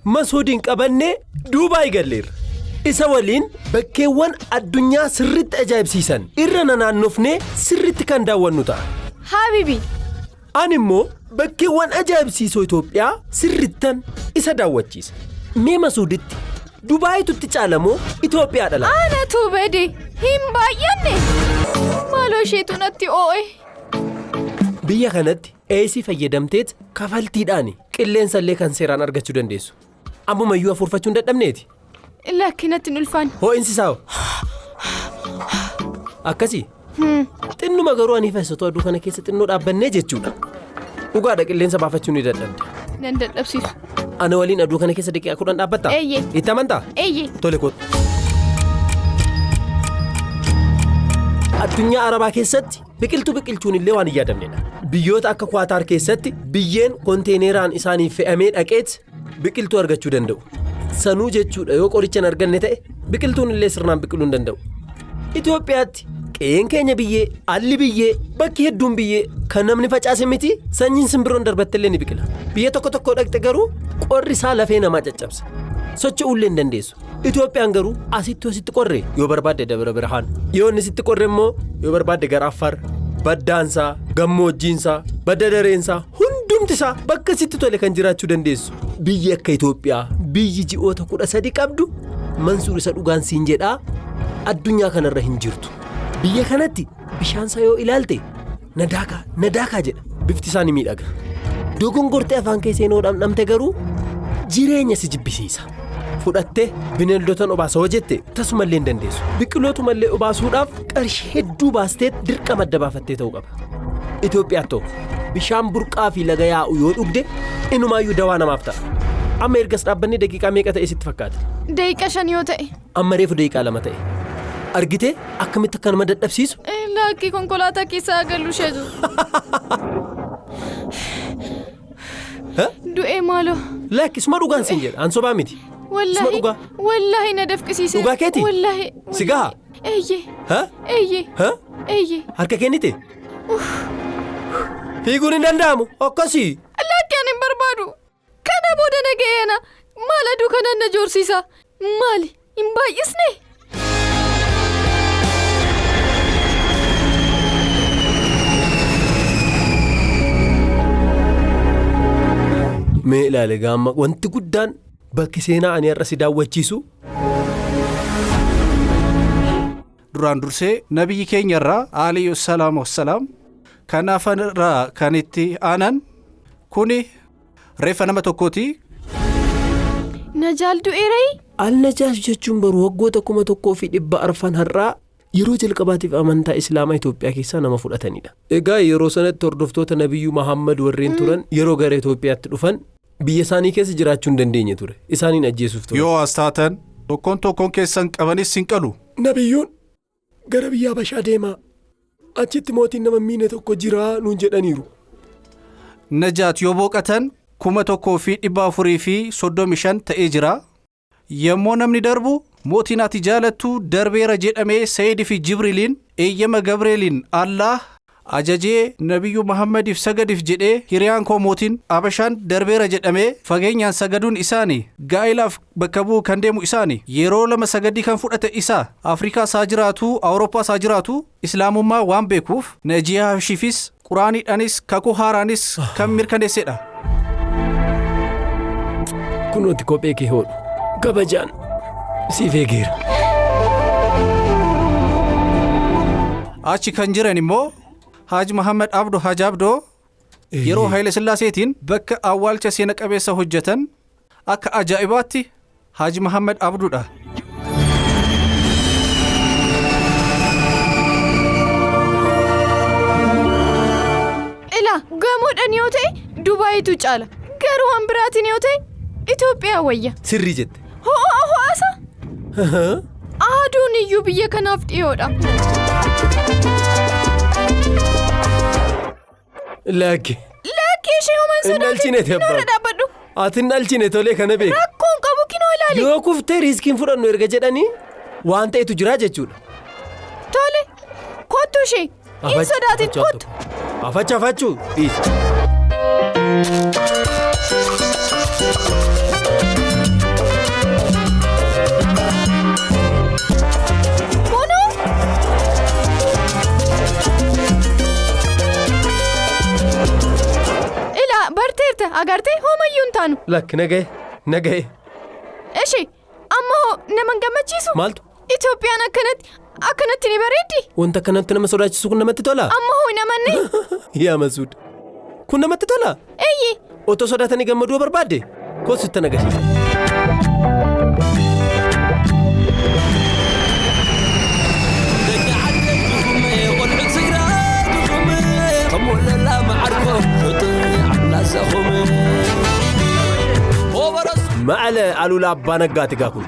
Masuudiin qabannee Duubaay galleerra. Isa waliin bakkeewwan addunyaa sirriitti ajaa'ibsiisan irra naannofnee sirriitti kan daawwannu ta'a. Habibi. Ani immoo bakkeewwan ajaa'ibsiisoo Itoophiyaa sirrittan isa daawwachiisa. Mee Masuuditti Dubaayitutti caalamoo Itoophiyaa dhala? Anatu bade hin baay'anne. Maaloo isheetu natti oo'e. Biyya kanatti eesii fayyadamteet kafaltiidhaan qilleensa illee kan seeraan argachuu dandeessu. Ammumayyuu afuurfachuu hin dadhabneeti. Lakkinatti hin ulfaanne. Hoo'insi saawwa. Akkasii. Xinnuma garuu ani feessatu aduu kana keessa xinnoo dhaabbannee jechuudha. Dhugaadha qilleensa baafachuu ni dadhabde. Nan dadhabsiisu. Ana waliin aduu kana keessa daqiiqaa 10 dhaabbattaa? Eeyyee. Itti amantaa? Eeyyee. Tole kootu. Addunyaa Arabaa keessatti biqiltuu biqilchuun illee waan hin yaadamnedha. Biyyoota akka Kwaataar keessatti biyyeen konteeneraan isaaniif fe'amee dhaqeet biqiltuu argachuu danda'u. Sanuu jechuudha yoo qoricha hin arganne ta'e biqiltuun illee sirnaan biqiluu hin danda'u. Itoophiyaatti qe'een keenya biyyee, alli biyyee, bakki hedduun biyyee kan namni facaase miti sanyiin simbirroon darbatte illee ni biqila. Biyya tokko tokko dhaqxe garuu qorri isaa lafee namaa caccabsa. Socho'uu illee hin dandeessu. Itoophiyaan garuu asitti qorree yoo barbaadde Dabra Birhaan. Yoo inni sitti qorre immoo yoo barbaadde gara Affaar, baddaansaa, gammoojjiinsaa, badda dareensaa hundumtisaa bakka sitti tole kan jiraachuu dandeessu. Biyyi akka Itoophiyaa biyyi ji'oota 13 qabdu Mansuur isa dhugaan siin jedhaa addunyaa kanarra hin jirtu. Biyya kanatti bishaansaa yoo ilaalte nadaakaa jedha. Bifti isaa ni miidhaga. Dogongortee afaan kee seenoo dhamdhamte garuu jireenya si jibbisiisa. Fudhattee bineeldotaan obaasa hojjette tasumallee hin dandeessu. Biqilootumallee obaasuudhaaf qarshii hedduu baastee dirqama adda baafattee ta'uu qaba. Itoophiyaatti bishaan burqaa fi laga yaa'u yoo dhugde inumaayyuu dawaa namaaf ta'a. Amma ergas dhaabbanni daqiiqaa meeqa ta'e sitti fakkaata? Daqiiqaa 5 yoo ta'e. Amma reefu daqiiqaa 2 ta'e. Argitee akkamitti akka nama dadhabsiisu? Lakkii konkolaataa keessaa galuu isheetu. Du'ee maaloo? Lakki suma dhugaan siin jedha. An sobaa miti. Wallaahi na dafqisiise. Dhugaa keeti? Wallaahi. Sigaa? Eeyyee. Eeyyee. Eeyyee. Harka kennite? Fiiguun hin danda'amu. Akkasii. Lakki ani hin barbaadu. Kana booda naga'eena. Maal aduu kanaan na joorsiisa? Maali? Hin baay'isne? Mee ilaale gaamma wanti guddaan bakki seenaa ani har'a si daawwachiisu. Duraan dursee nabiyyi keenya irraa alayhi salaam wassalaam kanaafan irraa kan itti aanan kuni reeffa nama tokkooti. Najaal du'eerai? Al-Najaash jechuun baruu waggoota 1400 har'aa yeroo jalqabaatiif amantaa Islaamaa Itoophiyaa keessaa nama fudhatanidha. Egaa yeroo sanatti hordoftoota Nabiyyuu Muhammad warreen turan yeroo gara Itoophiyaatti dhufan biyya isaanii keessa jiraachuu hin dandeenye ture. Isaaniin ajjeesuuf ture. Yoo as taatan tokkoon keessan qabanis hin qalu. Nabiyyuun gara biyya Habashaa deemaa. Achitti mootiin nama miine tokko jiraa nuun jedhaniiru. Najaat yoo booqatan 1435 ta'ee jira. Yemmuu namni darbu mootiin ati jaalattu darbeera jedhamee Sayyidii fi Jibriiliin eeyyama Gabreeliin Allah ajajee Nabiyyuu Muhammadiif sagadiif jedhee hiriyaan koo mootiin Habashaan darbeera jedhamee fageenyaan sagaduun isaanii gaa'ilaaf bakka bu'u kan deemu isaanii yeroo 2 sagadii kan fudhate isaa Afrikaa isaa jiraatu Awurooppaa isaa jiraatu Islaamummaa waan beekuuf Najiyaashiifis Quraaniidhaanis kakuu haaraanis kan mirkaneessedha. Kunooti kophee kee hodhu kabajaan siif eegeera. Achi kan jiran immoo Haji Muhammad Abdoo Haji Abdoo yeroo Haile Sillaaseetiin bakka awwaalcha seena qabeessa hojjetan akka ajaa'ibaatti Haji Muhammad Abdoodha. Ilaa gamoodhaan yoo ta'e Dubaayitu caala garuu waan biraatiin yoo ta'e Itoophiyaa wayya. Sirrii jette. Ho'aasa? Aaduun iyyuu biyya kanaaf dhiyoodha. Lakki ishee homaan sodaatee kinoo dhaabbadhu. Ati hin dhalchine tolee kana beeku. Rakkoon qabu kinoo ilaali. Yoo kuftee riiskiin fudhannu erga jedhanii waan ta'etu jira jechuudha. Tole kottu ishee hin sodaatin kottu. Afachuu dhiisi. baanu. Lakki naga'e. Ishee amma hoo nama gammachiisu. Maaltu? Itoophiyaan akkanatti ni bareeddi. Wanta kanatti nama sodaachisu kun namatti tola? Amma hoo namanni. Yaa Masuud. Kun namatti tola? Eeyyee. Otoo sodaatanii gammaduu barbaadde? Koositti nagarsiisa. Maal alula abbaa naggaati gaa kun.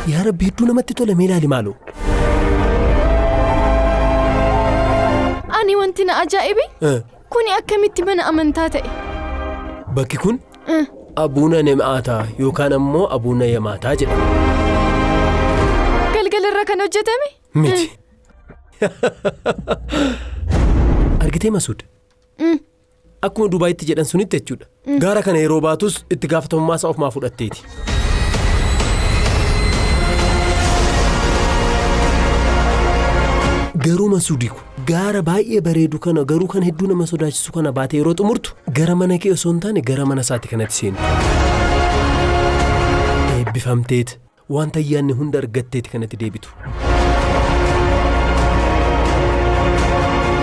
Yaa Rabbi hedduu namatti tola mee ilaali maaloo. Ani wanti na ajaa'ibe kuni akkamitti mana amantaa ta'e. Bakki kun Abuuna Nemaataa yookaan ammoo Abuuna Yamaataa jedhama. Galgalarra kan hojjetame? Miti. Argitee Masuud? Akkuma Dubaayitti jedhan sunitti jechuudha. Gaara kana yeroo baatus itti gaafatamummaa isaa ofumaa fudhatteeti. Garuu Masuudiku gaara baay'ee bareedu kana garuu kan hedduu nama sodaachisu kana baatee yeroo xumurtu gara mana kee osoo hin taane gara mana isaatti kanatti seenu. Eebbifamteet wanta ayyaanni hunda argatteeti kanatti deebitu.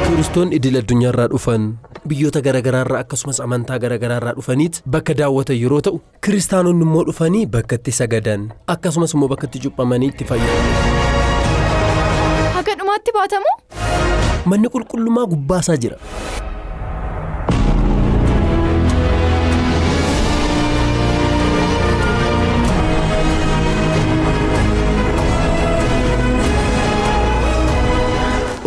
Turistoonni idil addunyaarraa dhufan biyyoota garagaraarraa akkasumas amantaa garagaraarraa dhufaniit bakka daawwatan yeroo ta'u kiristaanonni immoo dhufanii bakka itti sagadan akkasumas immoo bakka itti cuphamanii itti fayyadamu. Haga dhumaatti baatamu? Manni qulqullummaa gubbaasaa jira.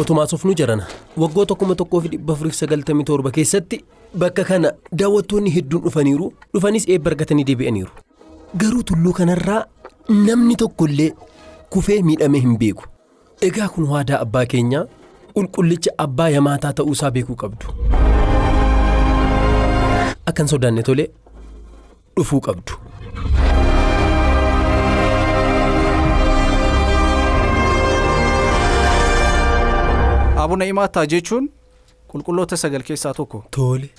Otumaa sofnuu jarana waggoota 1497 keessatti bakka kana daawwattoonni hedduun dhufanis eebba argatanii deebi'aniiru. Garuu tulluu kanarraa namni tokkollee kufee miidhamee hin beeku. Egaa kun waadaa abbaa keenyaa qulqullicha abbaa Yamaataa ta'uusaa beekuu qabdu. Akkan sodaanne tolee dhufuu qabdu. Abuuna Yamaataa jechuun qulqulloota 9 keessaa tokko. Tole.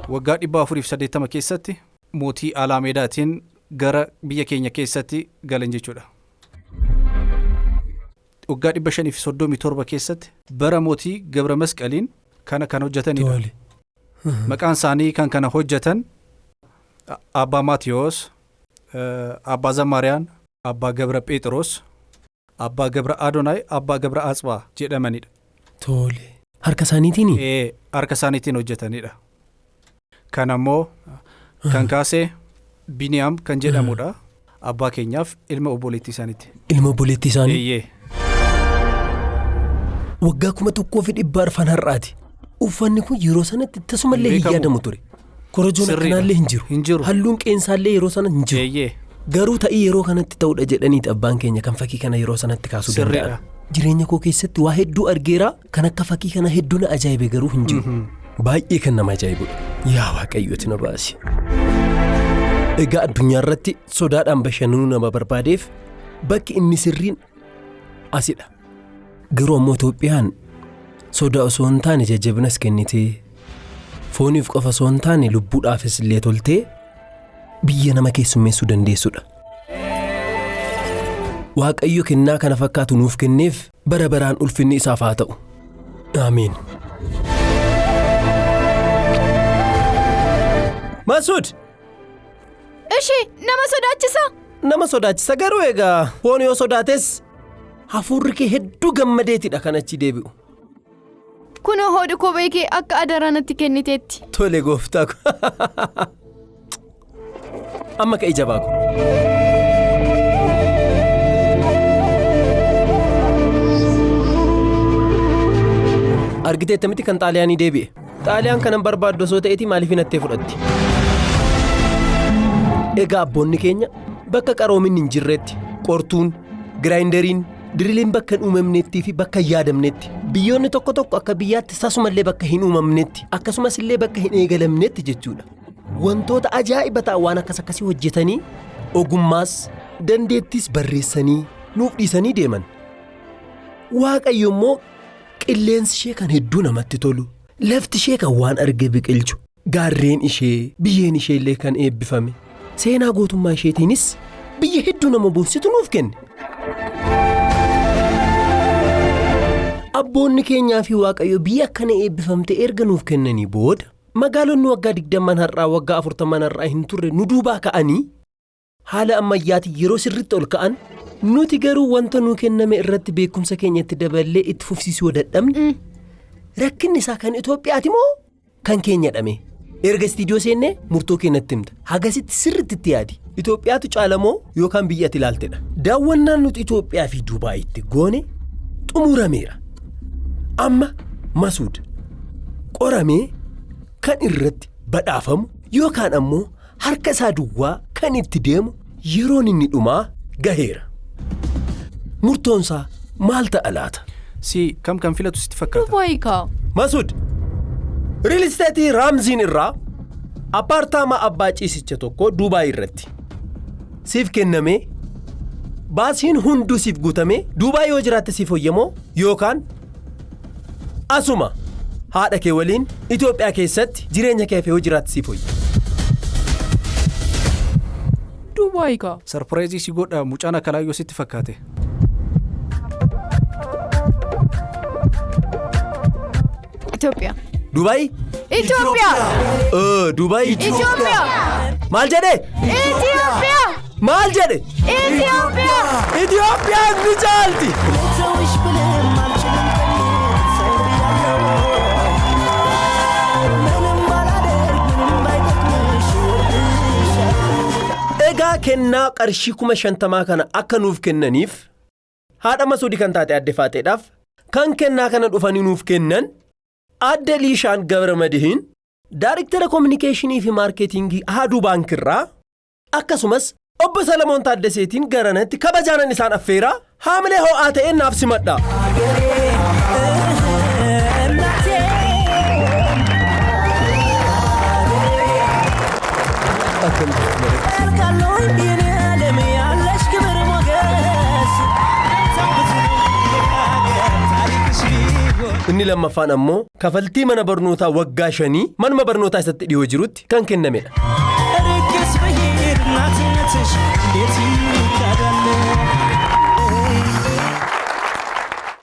Waggaa 480 keessatti mootii Alaameedaatiin gara biyya keenya keessatti galan jechuudha. Waggaa 537 keessatti bara mootii Gabra Masqaliin kana kan hojjetanidha. Tole. Maqaan isaanii kan kana hojjetan Abbaa Maatiyoos, Abbaa Zamariyaan, Abbaa Gabra Phexros, Abbaa Gabra Adonaay, Abbaa Gabra Atsbaa jedhamanidha. Tole. Harka isaaniitiini? Harka isaaniitiin hojjetanidha. Kan ammoo kan kaasee Biniyaam kan jedhamudha. Abbaa keenyaaf ilma obboleettii isaaniiti. Ilma obboleettii isaanii? Eeyyee. Waggaa 1,400 har'aati. Uffanni kun yeroo sanatti tasumallee hin yaadamu ture. Korojoon akkanaallee hin jiru. Halluun qeensaallee yeroo sana hin jiru. Eeyyee. Garuu ta'ii yeroo kanatti ta'udha jedhaniiti abbaan keenya kan fakkii kana yeroo sanatti kaasuu danda'an. Jireenya koo keessatti waa hedduu argeera kan akka fakkii kana hedduu na ajaa'ibe garuu hin jiru. Baay'ee kan nama ajaa'ibudha. Yaa Waaqayyooti na baasi. Egaa addunyaa irratti sodaadhaan bashannanuu nama barbaadeef bakki inni sirriin asidha. Garuu ammoo Itoophiyaan sodaa osoo hin taane jajjabinas kennitee fooniif qofa osoo hin taane lubbuudhaafis illee toltee biyya nama keessummeessuu dandeessudha. Waaqayyo kennaa kana fakkaatu nuuf kenneef bara baraan ulfinni isaaf haa ta'u. Ameen. Masuud! Ishee nama sodaachisa? Nama sodaachisa garuu egaa foon yoo sodaates hafuurri kee hedduu gammadeetidha kan achi deebi'u. Kunoo hoodhi kophee kee akka adaraa natti kenniteetti. Tole gooftaa ko. Amma ka'ii jabaa ko. Argiteetta miti kan Xaaliyaanii deebi'e. Xaaliyaan kanan barbaaddu osoo ta'eeti maaliif hinattee fudhatti? Egaa abboonni keenya bakka qaroominni hin jirretti qortuun, giraayinderiin, Diriliin bakka hin uumamneettii fi bakka hin yaadamnetti. Biyyoonni tokko tokko akka biyyaatti sasumallee bakka hin uumamnetti akkasumas illee bakka hin eegalamnetti jechuudha. Wantoota ajaa'iba ta'an waan akkasii hojjetanii ogummaas dandeettis barreessanii nuuf dhiisanii deeman. Waaqayyo immoo qilleensi ishee kan hedduu namatti tolu, lafti ishee kan waan arge biqilchu, gaarreen ishee, biyyeen ishee illee kan eebbifame, seenaa gootummaa isheetiinis biyya hedduu nama boonsitu nuuf kenne. Abboonni keenyaa fi Waaqayyo biyya akkana eebbifamte erga nuuf kennanii booda magaalonni waggaa 20 har'aa waggaa 40 har'aa hin turre nu duubaa ka'anii haala ammayyaatiin yeroo sirriitti ol ka'an nuti garuu wanta nuu kenname irratti beekumsa keenya itti daballee itti fufsiisuu dadhabne rakkinni isaa kan Itoophiyaati moo kan keenya dhame erga istiidiyoo seennee murtoo keenyatti himta hagasitti sirriitti itti yaadi Itoophiyaatu caalamoo yookaan biyyatti ilaaltedha. Daawwannaan nuti Itoophiyaa fi Dubaayitti goone xumurameera. Amma Masuud qoramee kan irratti badhaafamu yookaan ammoo harka isaa duwwaa kan itti deemu yeroon inni dhumaa gaheera. Murtoonsaa maal ta'a laata? Si kam kan filatu sitti fakkaata? Dubaayii kaa. Masuud riil isteetii Raamziin irraa apartaamaa abbaa ciisicha tokko Dubaayii irratti siif kennamee baasiin hunduu siif guutamee Dubaayii yoo jiraatte siif hoyyamoo yookaan asuma haadha kee waliin Itoophiyaa keessatti jireenya kee yoo jiraatte siif hoyya. Dubaayii kaa. Sarpiraayizii si godha mucaan akkalaayyoo sitti fakkaate. Itoophiyaa. Dubaayii? Itoophiyaa. Dubaayii. Itoophiyaa. Maal jedhe? Itoophiyaa. Maal jedhe? Itoophiyaa. Itoophiyaan ni caalti. Egaa kennaa qarshii 50,000 kana akka nuuf kennaniif haadha Masuudii kan taate adde Faaxeedhaaf kan kennaa kana dhufanii nuuf kennan adde Liishaan Gabramadihiin Daayrektara Kominikeeshinii fi Maarkeetingii Ahaduu Baankirraa akkasumas obbo Salamoon Taaddaseetiin garanatti kabajaanan isaan affeeraa haamilee ho'aa ta'een naaf simadha. Inni lammaffaan ammoo kafaltii mana barnootaa waggaa 5 manuma barnootaa isatti dhiyoo jirutti kan kennamedha.